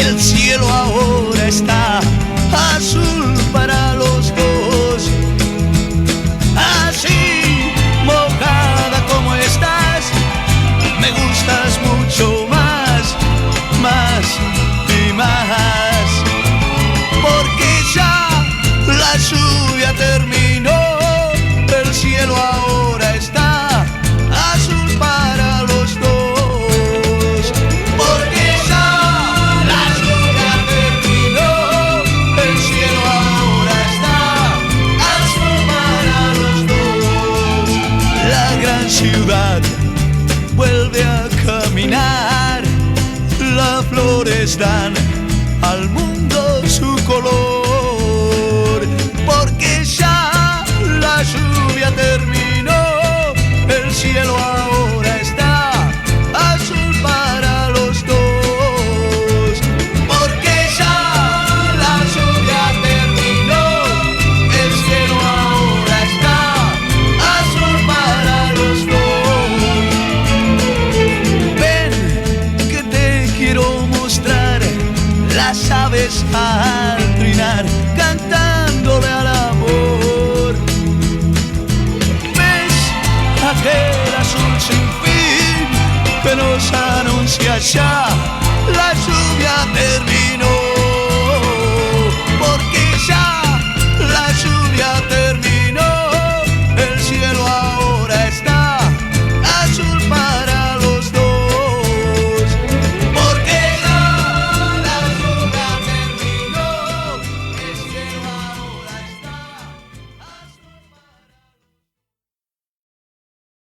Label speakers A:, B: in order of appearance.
A: El cielo ahora está azul para los dos. Así, mojada como estás, me gustas mucho más, más y más. Porque ya la lluvia terminó, el cielo ahora está azul para los dos. Porque ya la lluvia terminó, el cielo ahora está azul para los dos. La gran ciudad vuelve a caminar, las flores dan al mundo su color. Porque ya la lluvia terminó, el cielo ahora está azul para los dos. Porque ya la lluvia terminó, el cielo ahora está azul para los dos. Ven que te quiero mostrar las aves al trinar, cantándole al amor. ¿Ves aquel azul sin fin que nos anuncia ya la lluvia